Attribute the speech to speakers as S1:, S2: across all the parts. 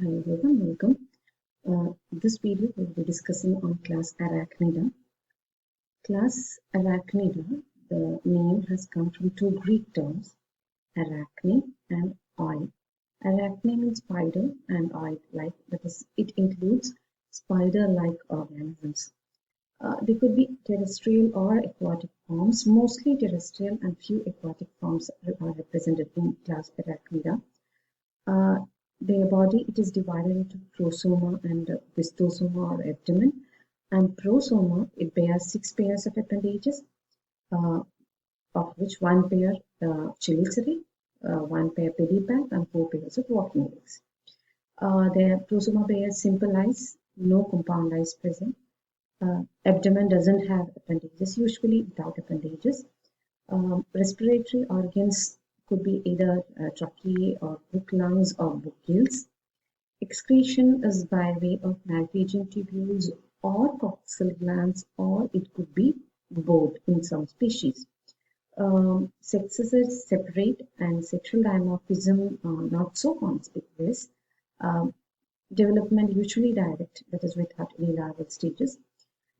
S1: Hi everyone, welcome. This video will be discussing on class Arachnida. Class Arachnida, the name has come from two Greek terms, arachne and oid. Arachne means spider and oid-like, that is, it includes spider-like organisms. They could be terrestrial or aquatic forms, mostly terrestrial and few aquatic forms are represented in class Arachnida. Their body, it is divided into prosoma and opistosoma or abdomen. And prosoma, it bears 6 pairs of appendages, of which 1 pair chelicerae, 1 pair pedipalp, and 4 pairs of walking legs. Their prosoma bears simple eyes, no compound eyes present. Abdomen doesn't have appendages, usually without appendages. Respiratory organs could be either tracheae or book lungs or book gills. Excretion is by way of Malpighian tubules or coxal glands, or it could be both in some species. Sexes are separate and sexual dimorphism not so conspicuous. Development usually direct, that is without any larval stages.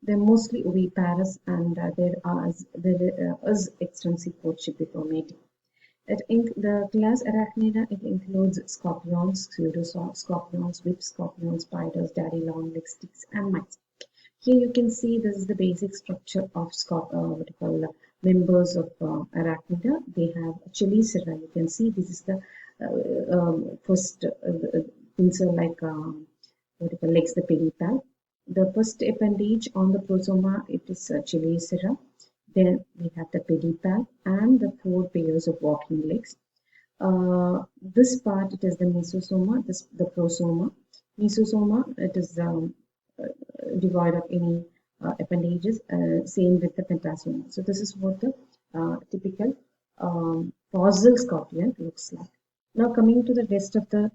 S1: They're mostly oviparous and there is extensive courtship before mating. The class Arachnida, it includes scorpions, pseudoscorpions, whip scorpions, spiders, daddy long legs, ticks, and mice. Here you can see this is the basic structure of members of Arachnida. They have chelicera. You can see this is the first pincer-like legs, the pedipalp. The first appendage on the prosoma, it is chelicera. Then we have the pedipalp and the 4 pairs of walking legs. This part, it is the mesosoma, the prosoma. Mesosoma, it is devoid of any appendages, same with the pentasoma. So this is what the typical fossil scorpion looks like. Now coming to the rest of the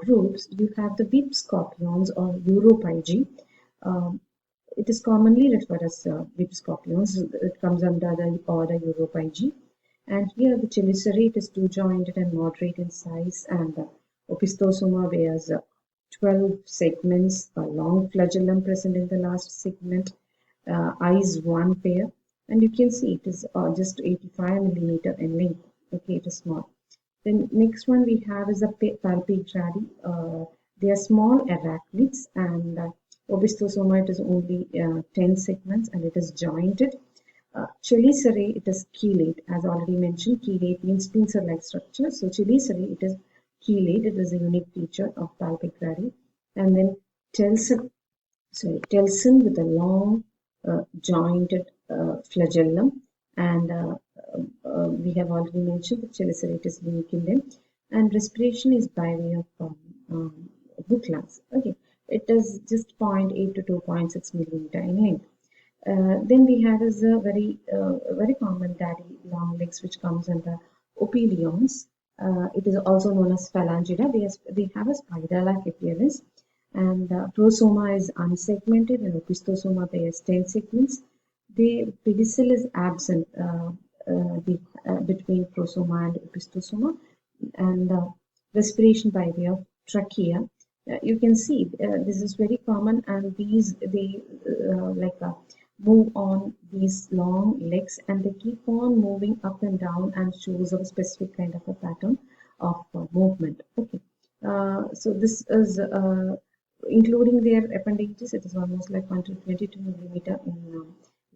S1: groups, you have the whip scorpions or Europygi. It is commonly referred as whip scorpions. It comes under the order Europygi. And here the chelicerae, it is two-jointed and moderate in size, and the opistosoma bears 12 segments, a long flagellum present in the last segment, eyes 1 pair, and you can see it is just 85 millimeter in length. Okay, it is small. Then next one we have is a palpegradi. They are small arachnids, and opistosoma, it is only 10 segments and it is jointed. Chelicerae, it is chelate. As already mentioned, chelate means pincer-like structure. So chelicerae, it is chelate. It is a unique feature of palpegradi. And then telson with a long jointed flagellum. And we have already mentioned that chelicerae, it is unique in them. And respiration is by way of book lungs. Okay. It is just 0.8 to 2.6 millimeter in length. Then we have is a very common daddy long legs, which comes under opilions. It is also known as Phalangida. They have a spider-like appearance, and prosoma is unsegmented, and opistosoma bears 10 segments. The pedicel is absent between prosoma and opistosoma, and respiration by way of trachea. You can see this is very common, and they move on these long legs, and they keep on moving up and down and shows a specific kind of a pattern of movement. Okay, so this is including their appendages. It is almost like 1 to 22 millimeter in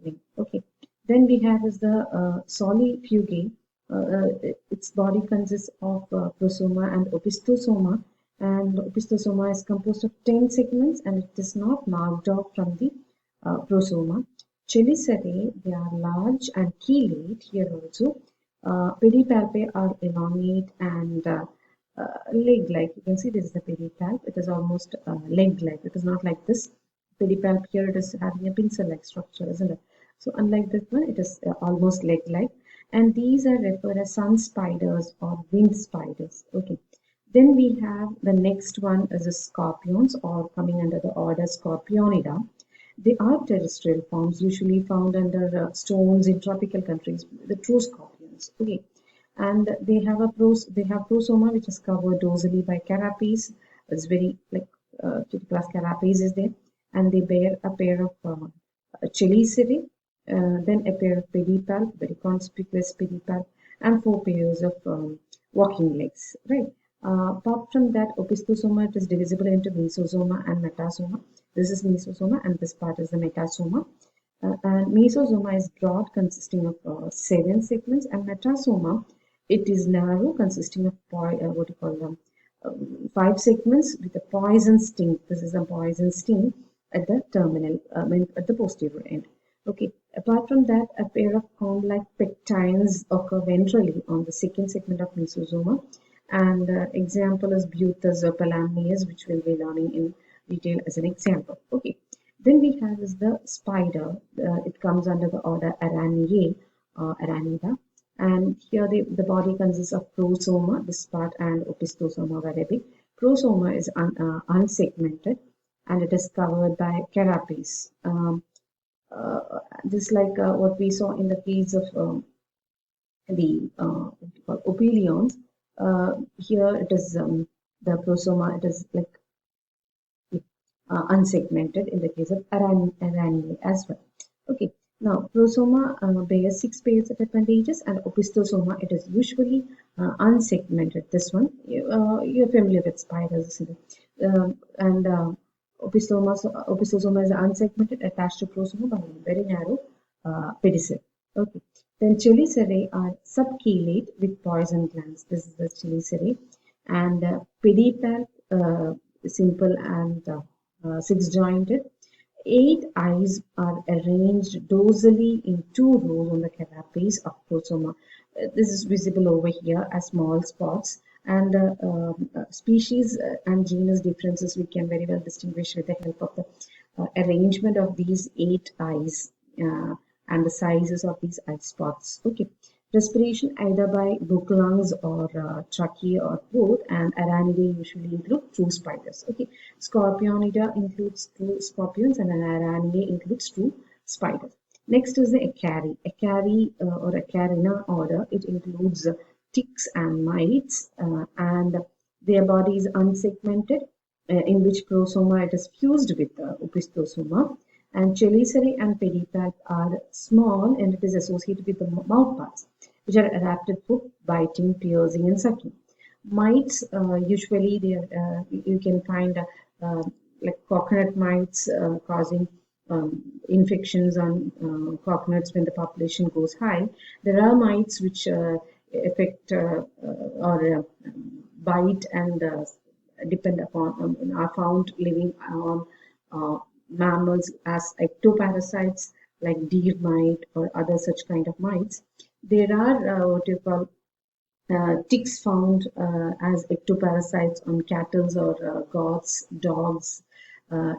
S1: length. Okay, then we have is the solifugae. Its body consists of prosoma and opistosoma. And opistosoma is composed of 10 segments, and it is not marked off from the prosoma. Chelicerae, they are large and chelate here also. Pedipalpi are elongate and leg-like. You can see this is the pedipalp. It is almost leg-like. It is not like this. Pedipalp here, it is having a pincer-like structure, isn't it? So unlike this one, it is almost leg-like. And these are referred as sun spiders or winged spiders. Okay. Then we have the next one is the scorpions, or coming under the order Scorpionida. They are terrestrial forms usually found under stones in tropical countries, the true scorpions. Okay, and they have prosoma which is covered dorsally by carapace, It's very like class carapace is there, and they bear a pair of chelicerae, then a pair of pedipalp, very conspicuous pedipalp, and 4 pairs of walking legs, right? Apart from that, opistosoma, it is divisible into mesosoma and metasoma. This is mesosoma, and this part is the metasoma. And mesosoma is broad, consisting of 7 segments, and metasoma, it is narrow, consisting of what you call them, 5 segments with a poison sting. This is a poison sting at the terminal, at the posterior end. Okay. Apart from that, a pair of cone-like pectines occur ventrally on the second segment of mesosoma, and example is Buthus or Palamnius, which we'll be learning in detail as an example. Okay. Then we have is the spider. It comes under the order Arachnida, Arachnida. And here the body consists of prosoma, this part, and opistosoma, very big. Prosoma is unsegmented, and it is covered by carapace. Just like what we saw in the case of the opilions, here it is the prosoma, it is like unsegmented in the case of Arachnida as well. Okay, now prosoma bears 6 pairs of appendages, and opistosoma, it is usually unsegmented. This one, you're familiar with spiders, isn't it? And opistosoma is unsegmented, attached to prosoma by a very narrow pedicel. Okay. Then chelicerae are subchelate with poison glands. This is the chelicerae, and pedipalp simple and 6-jointed. 8 eyes are arranged dorsally in 2 rows on the carapace of prosoma. This is visible over here as small spots, and species and genus differences we can very well distinguish with the help of the arrangement of these 8 eyes and the sizes of these eye spots. Okay. Respiration either by book lungs or trachea or both, and Arachnidae usually include true spiders. Okay, Scorpionida includes true scorpions, and an Arachnidae includes true spiders. Next is the Acari. Acari or Acarina order. It includes ticks and mites, and their body is unsegmented, in which prosoma it is fused with opistosoma. And chelicerae and pedipalp are small, and it is associated with the mouth parts, which are adapted for biting, piercing, and sucking. Mites, usually you can find like coconut mites causing infections on coconuts when the population goes high. There are mites which affect or bite and depend upon are found living on mammals as ectoparasites like deer mite or other such kind of mites. There are what you call ticks found as ectoparasites on cattle or goats, dogs,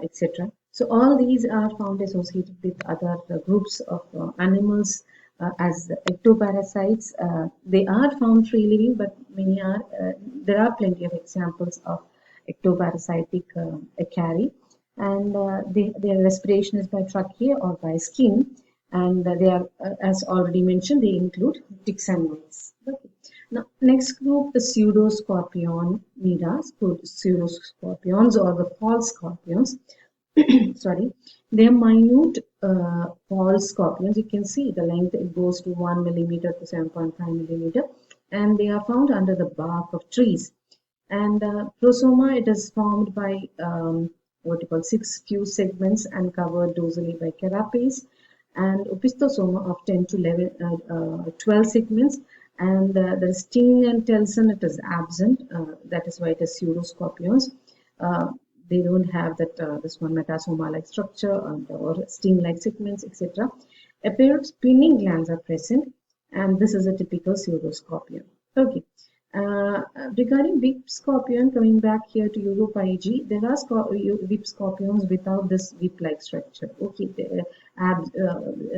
S1: etc. So all these are found associated with other groups of animals as ectoparasites. They are found free living, but many are. There are plenty of examples of ectoparasitic acari. And their respiration is by trachea or by skin, and they are, as already mentioned, they include ticks and mites. Okay. Now, next group, the pseudoscorpionidas, pseudoscorpions or the false scorpions. Sorry, they are minute false scorpions. You can see the length, it goes to 1 millimeter to 7.5 millimeter, and they are found under the bark of trees. And prosoma, it is formed by what you call 6 fused segments and covered dorsally by carapace, and opistosoma of 10 to 12 segments, and the sting and telson, it is absent. That is why it is pseudoscorpions. They don't have that this one metasoma-like structure or sting-like segments, etc. A pair of spinning glands are present, and this is a typical pseudoscorpion. Okay. Regarding whip scorpion, coming back here to Europaig, there are whip scorpions without this whip-like structure. Okay,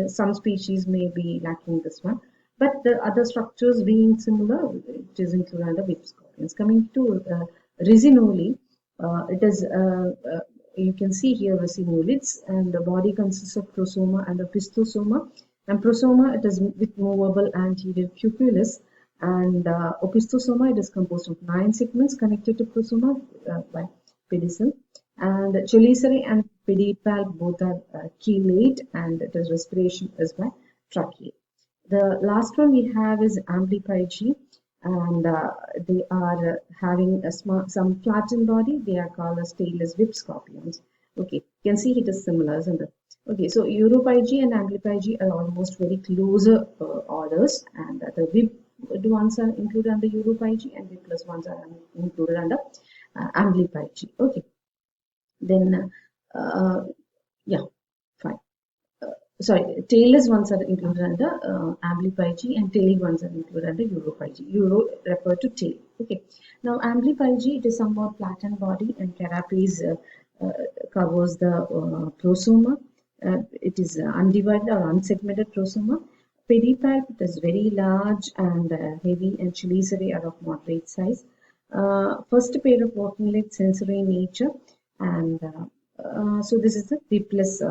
S1: some species may be lacking this one, but the other structures being similar, it is included under whip scorpions. Coming to Rhizinole, it is you can see here rhizinolids, and the body consists of prosoma and opistosoma. And prosoma, it is with movable anterior cuculus. And opistosoma, it is composed of 9 segments connected to prosoma by pedicel, and chelicerae and pedipalp both are chelate, and it is respiration is by trachea. The last one we have is amblypygi, and they are having a some flattened body. They are called as tailless whip scorpions. Okay, you can see it is similar, isn't it? Okay, so Europygi and amblypygi are almost very closer orders, and the whipped ones are included under Europygi, and whipless ones are included under amblypygi. Okay, then yeah, fine. Sorry, tailless ones are included under amblypygi, and tailed ones are included under Europygi. Euro refer to tail. Okay. Now amblypygi, it is somewhat flattened body, and carapace covers the prosoma. It is undivided or unsegmented prosoma. Pedipalp, it is very large and heavy, and chelicerae are of moderate size. First pair of walking legs, sensory in nature, and so this is the whipless,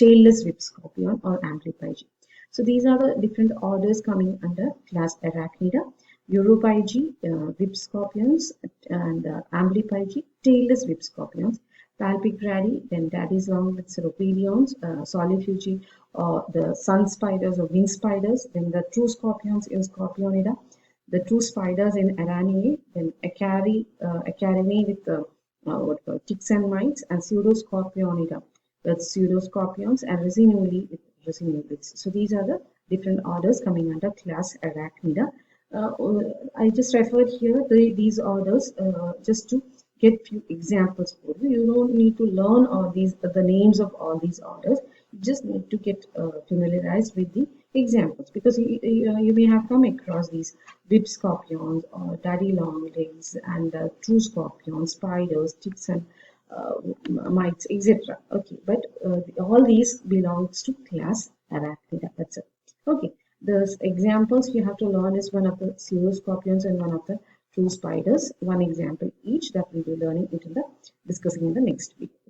S1: tailless whip scorpion or amblypygi. So these are the different orders coming under class Arachnida. Europygi, whip scorpions, and amblypygi, tailless whip scorpions. Palpigradi, then daddy's long with ceropedions, solifugi, or the sun spiders or wing spiders, then the true scorpions in Scorpionida, the true spiders in Arachnidae, then Acarinae with ticks and mites, and pseudoscorpionida with pseudoscorpions, and resinuli with resinulids. So these are the different orders coming under class Arachnida. I just referred here these orders just to get few examples for you. You don't need to learn all these the names of all these orders. You just need to get familiarized with the examples, because you may have come across these whip scorpions or daddy long legs and true scorpions, spiders, ticks and mites, etc. Okay, but all these belongs to class Arachnida. That's it. Okay, the examples you have to learn is one of the pseudoscorpions and one of the true spiders. One example each that we will be learning into the discussing in the next video.